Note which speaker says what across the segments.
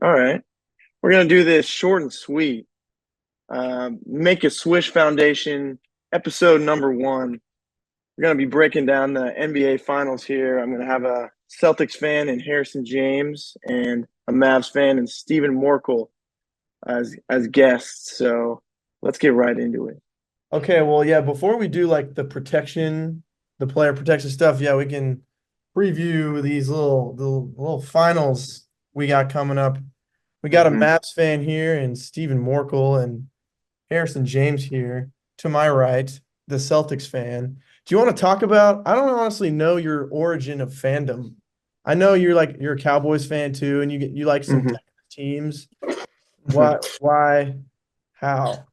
Speaker 1: All right. We're going to do this short and sweet. Make a Swish Foundation, episode number one. We're going to be breaking down the NBA Finals here. I'm going to have a Celtics fan in Harrison James and a Mavs fan and Stephen Morkel as guests. So let's get right into it.
Speaker 2: Okay, well, yeah, before we do like the player protection stuff, yeah, we can preview these little finals we got coming up. We got a
Speaker 1: Mm-hmm.
Speaker 2: Mavs fan here and Stephen Morkel and Harrison James here to my right, the Celtics fan. Do you want to talk about, I don't honestly know your origin of fandom. I know you're a Cowboys fan too, and you like some
Speaker 1: Mm-hmm.
Speaker 2: Texas teams.
Speaker 1: Mm-hmm.
Speaker 2: Why, how?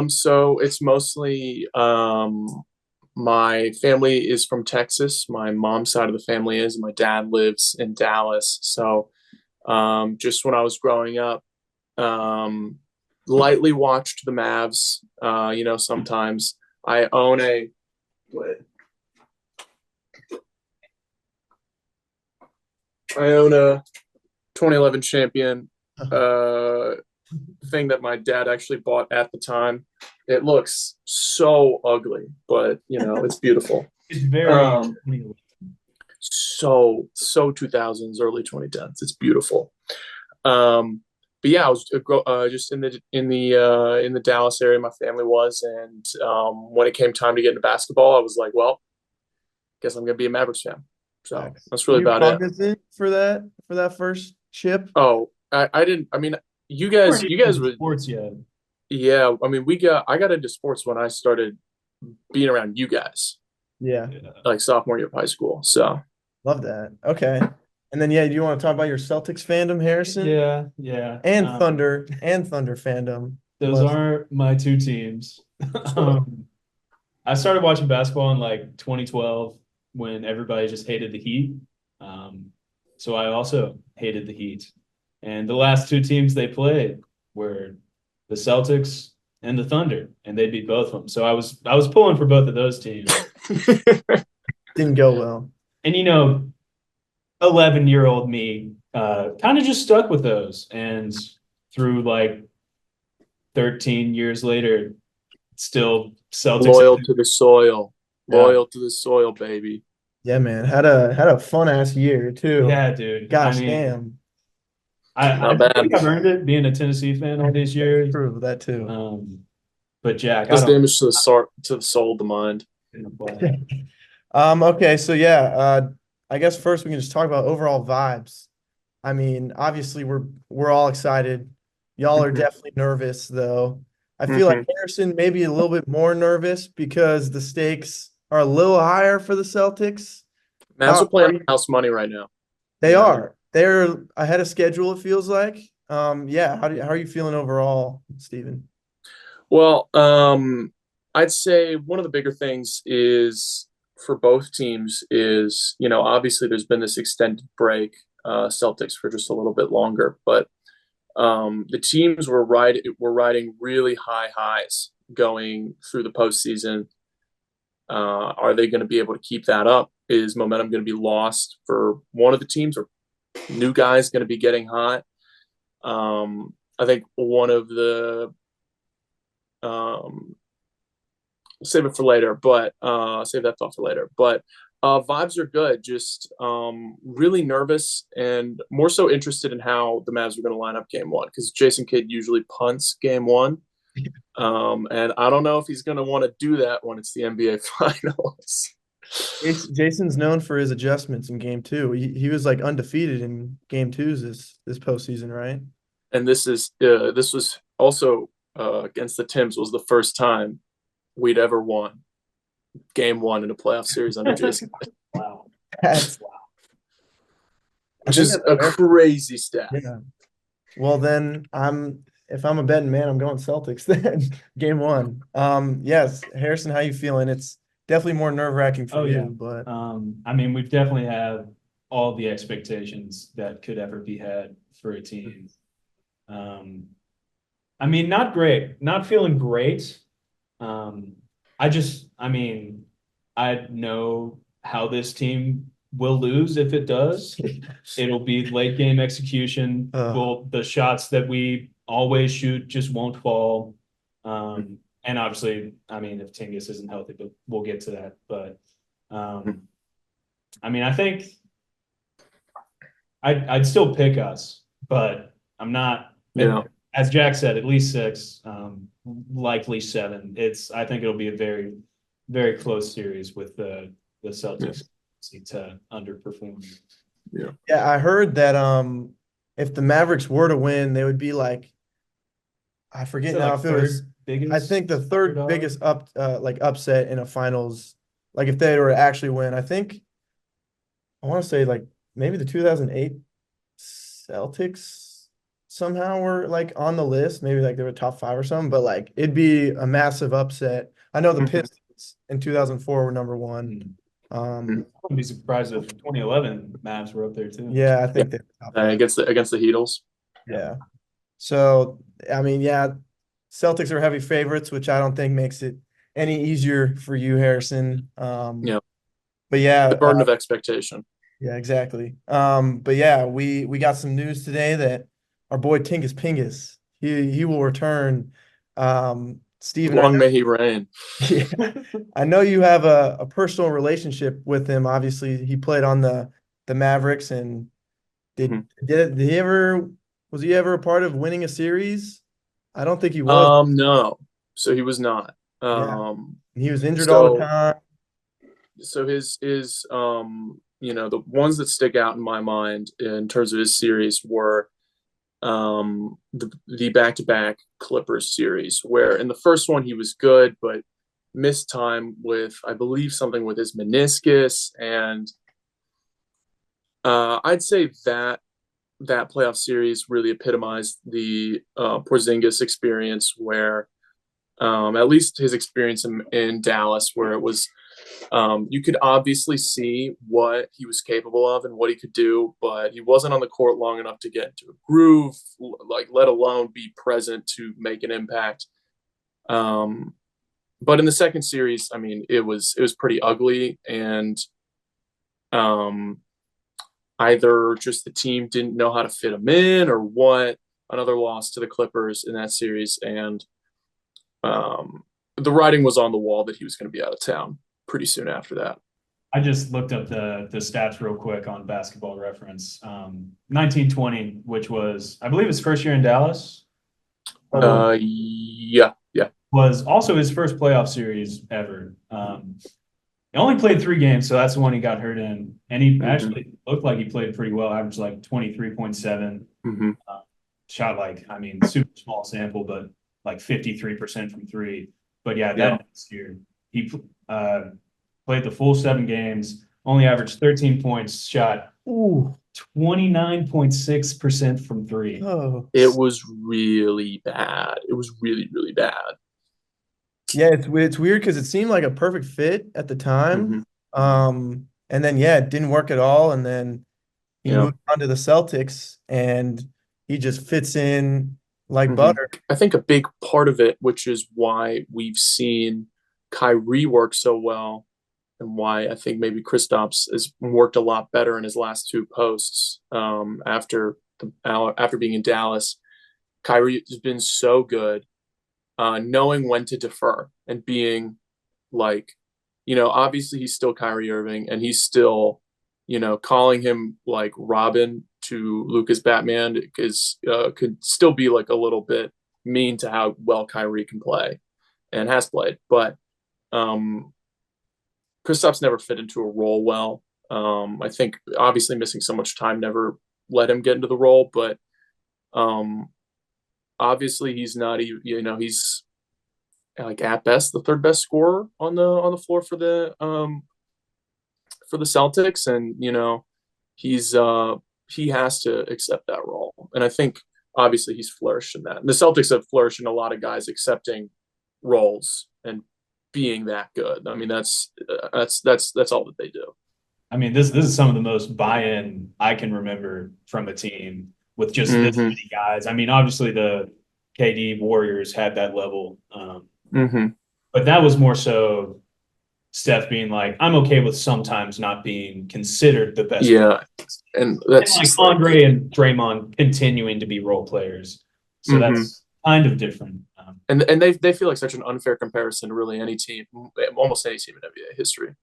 Speaker 3: So it's mostly my family is from Texas. My mom's side of the family is. My dad lives in Dallas. So just when I was growing up, um, lightly watched the Mavs. Sometimes I own a what? I own a 2011 champion uh, thing that my dad actually bought at the time. It looks so ugly, but it's beautiful.
Speaker 4: It's very
Speaker 3: Um, so 2000s, early 2010s. It's beautiful. But yeah, I was just in the Dallas area. My family was, and when it came time to get into basketball, I was like, well, guess I'm gonna be a Mavericks fan. So that's
Speaker 2: Were
Speaker 3: really
Speaker 2: you
Speaker 3: about it.
Speaker 2: cognizant for that first chip?
Speaker 3: Oh, I didn't. I mean, you
Speaker 4: you
Speaker 3: guys,
Speaker 4: weren't
Speaker 3: you
Speaker 4: even
Speaker 3: guys
Speaker 4: into
Speaker 3: would.
Speaker 4: sports yet.
Speaker 3: Yeah, I mean, I got into sports when I started being around you guys,
Speaker 2: Yeah,
Speaker 4: Yeah.
Speaker 3: like sophomore year of high school. So
Speaker 2: love that. Okay. And then yeah, do you want to talk about your Celtics fandom, Harrison?
Speaker 4: Yeah, yeah.
Speaker 2: And Thunder fandom.
Speaker 4: Those
Speaker 2: Love.
Speaker 4: aren't my two teams. Um, I started watching basketball in like 2012 when everybody just hated the Heat. So I also hated the Heat. And the last two teams they played were the Celtics and the Thunder, and they beat both of them. So I was pulling for both of those teams.
Speaker 2: Didn't go well.
Speaker 4: And 11-year-old me kind of just stuck with those. And through like 13 years later, still Celtics.
Speaker 3: loyal to the soil,
Speaker 2: Yeah.
Speaker 3: loyal to the soil, baby.
Speaker 2: Yeah, man. Had a fun ass year too.
Speaker 4: Yeah, dude. I
Speaker 2: Gosh
Speaker 4: mean,
Speaker 2: damn.
Speaker 4: I
Speaker 3: Not bad.
Speaker 4: think I've earned it being a Tennessee fan all these years.
Speaker 2: True, that too.
Speaker 4: But Jack, I
Speaker 3: Does
Speaker 4: don't.
Speaker 3: damage to the soul, the mind.
Speaker 2: Okay, so yeah, I guess first we can just talk about overall vibes. I mean, obviously we're all excited. Y'all are
Speaker 3: Mhm.
Speaker 2: definitely nervous though. I feel like
Speaker 3: Mhm.
Speaker 2: Harrison maybe a little bit more nervous because the stakes are a little higher for the Celtics.
Speaker 3: Mavs
Speaker 2: How
Speaker 3: are
Speaker 2: are
Speaker 3: playing
Speaker 2: you?
Speaker 3: house money right now.
Speaker 2: They are. They're ahead of schedule, it feels like. Yeah, how are you feeling overall, Steven?
Speaker 3: Well, I'd say one of the bigger things is for both teams is, obviously there's been this extended break, Celtics for just a little bit longer, but the teams were riding really high highs going through the postseason. Are they going to be able to keep that up? Is momentum going to be lost for one of the teams, or new guys going to be getting hot? I think one of the um, save it for later, but save that thought for later. But vibes are good. Just really nervous and more so interested in how the Mavs are going to line up game one because Jason Kidd usually punts game one. And I don't know if he's going to want to do that when it's the NBA Finals.
Speaker 2: Jason's known for his adjustments in game two. He was like undefeated in game twos this postseason, right?
Speaker 3: And this was also against the Timbs was the first time we'd ever won game one in a playoff series under Jason,
Speaker 4: Wow.
Speaker 2: That's I
Speaker 3: which
Speaker 2: think
Speaker 3: is
Speaker 2: that's
Speaker 3: a
Speaker 2: fair.
Speaker 3: crazy stat.
Speaker 2: Yeah. Well, then if I'm a betting man, I'm going Celtics then. Game one. Yes, Harrison, how you feeling? It's definitely more nerve-wracking for
Speaker 4: Oh yeah.
Speaker 2: you, but
Speaker 4: I mean, we've definitely had all the expectations that could ever be had for a team. I mean, not great, not feeling great. I mean, I know how this team we'll lose if it does. It'll be late game execution. The shots that we always shoot just won't fall. And obviously, I mean, if Tingus isn't healthy, but we'll get to that. But I mean, I think I'd still pick us, but I'm not.
Speaker 3: Yeah.
Speaker 4: As Jack said, at least 6, likely 7. I think it'll be a very, very close series with the Celtics to underperform.
Speaker 3: Yeah.
Speaker 2: Yeah, I heard that if the Mavericks were to win, they would be like, I forget now if it was
Speaker 4: biggest.
Speaker 2: I think the third biggest upset in a finals. Like if they were to actually win, I think I want to say like maybe the 2008 Celtics somehow were like on the list. Maybe like they were top 5 or something, but like it'd be a massive upset. I know the Pistons in 2004 were number 1.
Speaker 4: I wouldn't be surprised if 2011 Mavs were up there too.
Speaker 2: Yeah, I think
Speaker 3: against the Heatles.
Speaker 2: Yeah. So I mean, yeah, Celtics are heavy favorites, which I don't think makes it any easier for you, Harrison.
Speaker 3: Yeah.
Speaker 2: But yeah,
Speaker 3: the burden of expectation.
Speaker 2: Yeah, exactly. But yeah, we got some news today that our boy Tingus Pingus, he will return. Steven,
Speaker 3: Long may he reign.
Speaker 2: Yeah, I know you have a personal relationship with him. Obviously, he played on the Mavericks, and did he ever was he ever a part of winning a series? I don't think he was.
Speaker 3: No. So he was not.
Speaker 2: He was injured all the time.
Speaker 3: So his the ones that stick out in my mind in terms of his series were the back-to-back Clippers series, where in the first one he was good but missed time with, I believe, something with his meniscus, and I'd say that playoff series really epitomized the Porzingis experience, where at least his experience in Dallas, where it was you could obviously see what he was capable of and what he could do, but he wasn't on the court long enough to get into a groove, like let alone be present to make an impact. But in the second series, I mean, it was pretty ugly, and either just the team didn't know how to fit him in or what. Another loss to the Clippers in that series, and the writing was on the wall that he was going to be out of town pretty soon after that.
Speaker 4: I just looked up the stats real quick on Basketball Reference. 1920, which was, I believe, his first year in Dallas.
Speaker 3: Yeah.
Speaker 4: Was also his first playoff series ever. He only played 3 games, so that's the one he got hurt in. And he actually looked like he played pretty well, averaged like 23.7. Shot like, I mean, super small sample, but like 53% from 3. But yeah, that next year, he played the full 7 games, only averaged 13 points, shot 29.6% from 3.
Speaker 2: Oh,
Speaker 3: it was really bad. It was really, really bad.
Speaker 2: Yeah, it's weird because it seemed like a perfect fit at the time. And then it didn't work at all. And then he moved on to the Celtics, and he just fits in like butter.
Speaker 3: I think a big part of it, which is why we've seen Kyrie work so well, and why I think maybe Kristaps has worked a lot better in his last 2 posts after being in Dallas. Kyrie has been so good, knowing when to defer and being like, obviously he's still Kyrie Irving, and he's still, calling him like Robin to Luka's Batman, because could still be like a little bit mean to how well Kyrie can play and has played. But Kristaps never fit into a role well. I think obviously missing so much time never let him get into the role, but obviously he's not, he's like at best the 3rd best scorer on the floor for the Celtics, and he has to accept that role, and I think obviously he's flourished in that. And the Celtics have flourished in a lot of guys accepting roles and being that good. I mean, that's all that they do.
Speaker 4: I mean, this is some of the most buy-in I can remember from a team with just this many guys. I mean, obviously the KD Warriors had that level, but that was more so Steph being like, I'm okay with sometimes not being considered the best.
Speaker 3: Yeah, and that's
Speaker 4: like
Speaker 3: just
Speaker 4: Andre and Draymond continuing to be role players. So that's kind of different.
Speaker 3: And they feel like such an unfair comparison to really any team, almost any team in NBA history.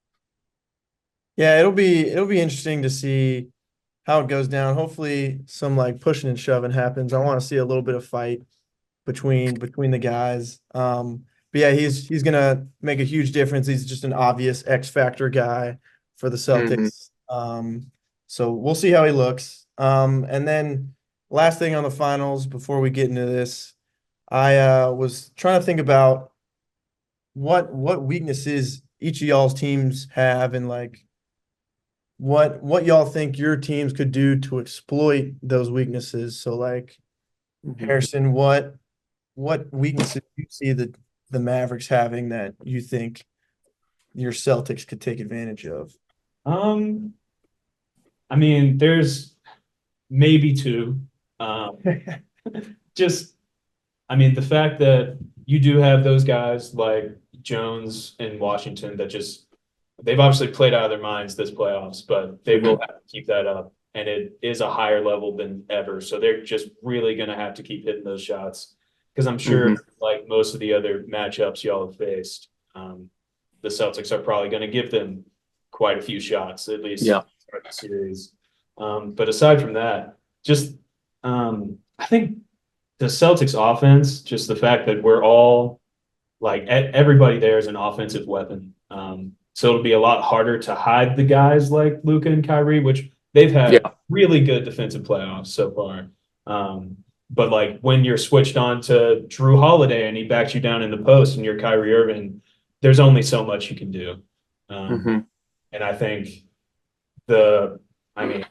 Speaker 2: Yeah, it'll be interesting to see how it goes down. Hopefully some like pushing and shoving happens. I want to see a little bit of fight between the guys. But yeah, he's gonna make a huge difference. He's just an obvious X factor guy for the Celtics. So we'll see how he looks. And then last thing on the finals before we get into this, I was trying to think about what weaknesses each of y'all's teams have and like what y'all think your teams could do to exploit those weaknesses. So like Harrison, what weaknesses do you see the Mavericks having that you think your Celtics could take advantage of?
Speaker 4: I mean, there's maybe two. Um, just, I mean, the fact that you do have those guys like Jones and Washington that just they've obviously played out of their minds this playoffs, but they will have to keep that up. And it is a higher level than ever. So they're just really going to have to keep hitting those shots. Because I'm sure, like most of the other matchups y'all have faced, the Celtics are probably going to give them quite a few shots, at least
Speaker 3: Yeah.
Speaker 4: start the series. But aside from that, just I think the Celtics offense, just the fact that we're all like everybody there is an offensive weapon. So it'll be a lot harder to hide the guys like Luka and Kyrie, which they've had really good defensive playoffs so far. But like when you're switched on to Drew Holiday and he backs you down in the post and you're Kyrie Irving, there's only so much you can do. And I think I mean,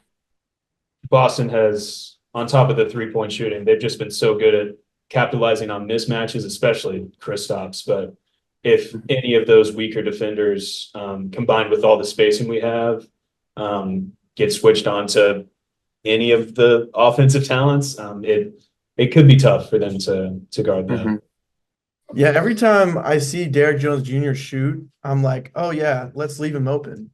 Speaker 4: Boston has, on top of the 3-point shooting, they've just been so good at capitalizing on mismatches, especially Kristaps. But if any of those weaker defenders, combined with all the spacing we have, get switched on to any of the offensive talents, it could be tough for them to guard that.
Speaker 2: Yeah, every time I see Derrick Jones Jr. shoot, I'm like, oh yeah, let's leave him open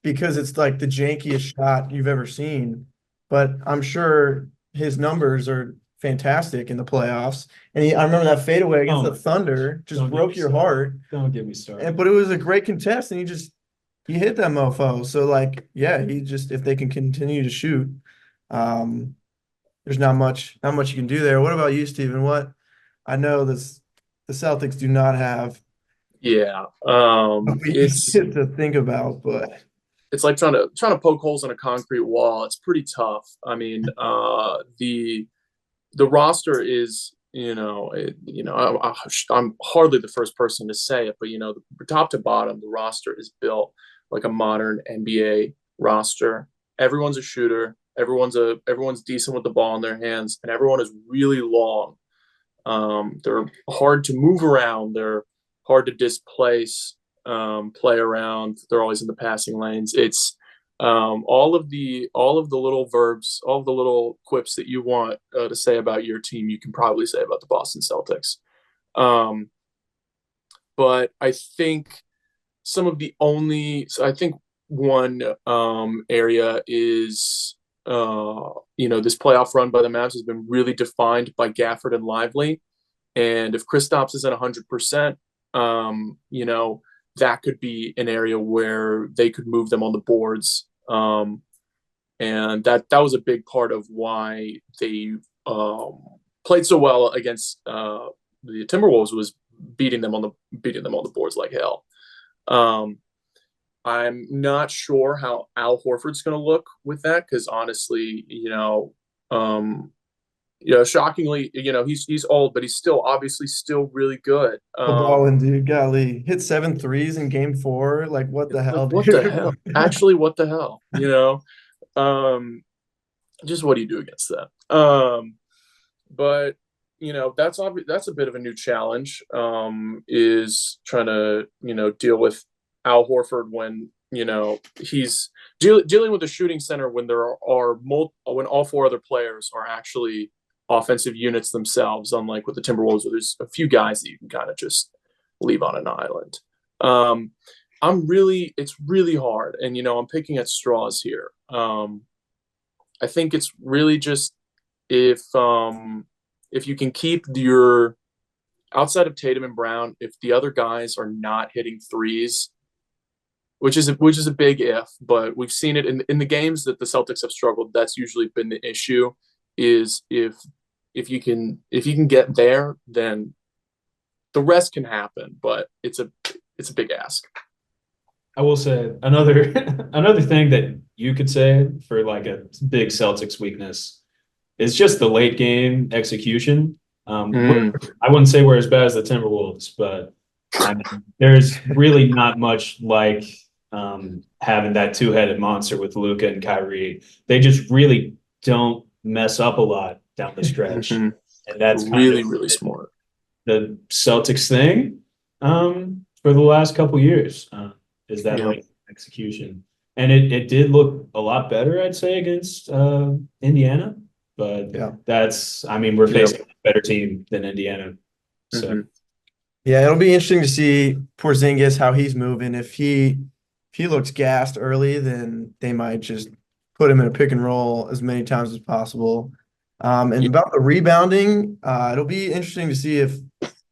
Speaker 2: because it's like the jankiest shot you've ever seen. But I'm sure his numbers are fantastic in the playoffs. And I remember that fadeaway against the Thunder just broke your heart.
Speaker 4: Don't get me started.
Speaker 2: But it was a great contest, and he hit that mofo. So like, yeah, if they can continue to shoot, there's not much you can do there. What about you, Steven? I know the Celtics do not have
Speaker 3: It's
Speaker 2: to think about, but
Speaker 3: it's like trying to poke holes in a concrete wall. It's pretty tough. I mean, the roster is, I'm hardly the first person to say it, but top to bottom, the roster is built like a modern NBA roster. Everyone's a shooter. Everyone's decent with the ball in their hands, and everyone is really long. They're hard to move around. They're hard to displace, play around. They're always in the passing lanes. It's all of the little verbs, all of the little quips that you want to say about your team, you can probably say about the Boston Celtics. But I think I think one area is this playoff run by the Mavs has been really defined by Gafford and Lively, and if Kristaps isn't 100%, that could be an area where they could move them on the boards. And that was a big part of why they played so well against the Timberwolves, was beating them on the boards like hell. I'm not sure how Al Horford's going to look with that, because honestly, shockingly, he's old, but he's still obviously still really good.
Speaker 2: Balling, dude, golly, hit 7 threes in game 4. Like, what the hell?
Speaker 3: What the hell? Actually, what the hell? Just what do you do against that? But that's a bit of a new challenge. Is trying to deal with Al Horford when he's dealing with a shooting center when when all 4 other players are actually offensive units themselves, unlike with the Timberwolves where there's a few guys that you can kind of just leave on an island. it's really hard, and I'm picking at straws here. I think it's really just if if you can keep your outside of Tatum and Brown, if the other guys are not hitting threes, which is a big if, but we've seen it in the games that the Celtics have struggled. That's usually been the issue. Is if you can get there, then the rest can happen. But it's a big ask.
Speaker 4: I will say another another thing that you could say for like a big Celtics weakness is just the late game execution. I wouldn't say we're as bad as the Timberwolves, but I mean, there's really not much like having that two-headed monster with Luka and Kyrie. They just really don't mess up a lot down the stretch, and that's
Speaker 3: really really smart.
Speaker 4: The Celtics thing for the last couple years is that late execution, and it did look a lot better, I'd say, against Indiana. But we're facing a better team than Indiana. So
Speaker 2: yeah, it'll be interesting to see Porzingis, how he's moving. If he looks gassed early, then they might just put him in a pick and roll as many times as possible. And about the rebounding, it'll be interesting to see if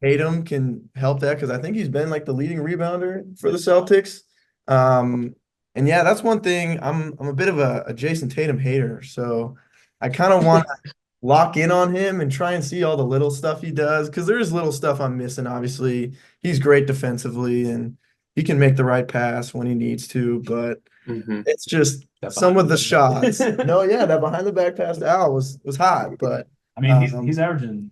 Speaker 2: Tatum can help that, because I think he's been like the leading rebounder for the Celtics. And yeah, that's one thing. I'm a bit of a Jason Tatum hater, so I kind of want to lock in on him and try and see all the little stuff he does, because there is little stuff I'm missing. Obviously, he's great defensively and he can make the right pass when he needs to, but it's just some of the shots. That behind the back pass to Al was hot, but
Speaker 4: I mean he's averaging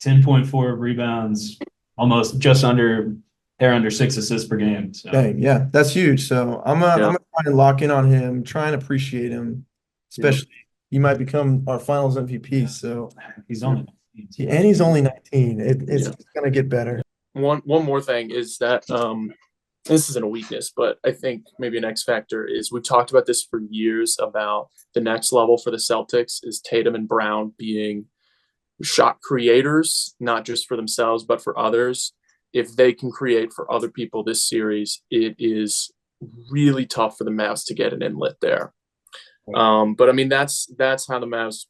Speaker 4: 10.4 rebounds, almost just under 6 assists per game. So.
Speaker 2: Dang, yeah, that's huge. So I'm gonna try and lock in on him, try and appreciate him, especially. He might become our finals MVP. So
Speaker 4: he's only
Speaker 2: 19. And he's only 19. It's gonna get better.
Speaker 3: One more thing is that this isn't a weakness, but I think maybe an X factor is we've talked about this for years about the next level for the Celtics is Tatum and Brown being shot creators, not just for themselves, but for others. If they can create for other people this series, it is really tough for the Mavs to get an inlet there. But I mean, that's how the Mavs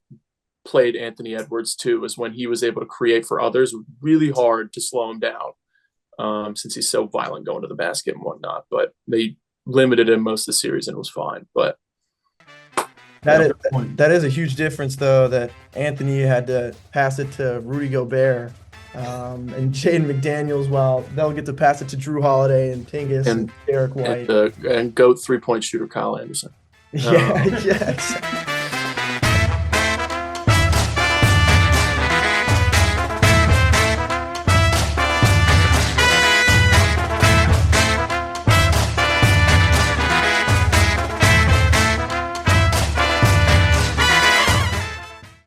Speaker 3: played Anthony Edwards too, is when he was able to create for others. Really hard to slow him down since he's so violent going to the basket and whatnot. But they limited him most of the series and it was fine. But
Speaker 2: that is a huge difference, though, that Anthony had to pass it to Rudy Gobert and Jaden McDaniels, while they'll get to pass it to Drew Holiday and Tingus and Derek White
Speaker 3: and GOAT 3-point shooter Kyle Anderson.
Speaker 2: Yeah, exactly.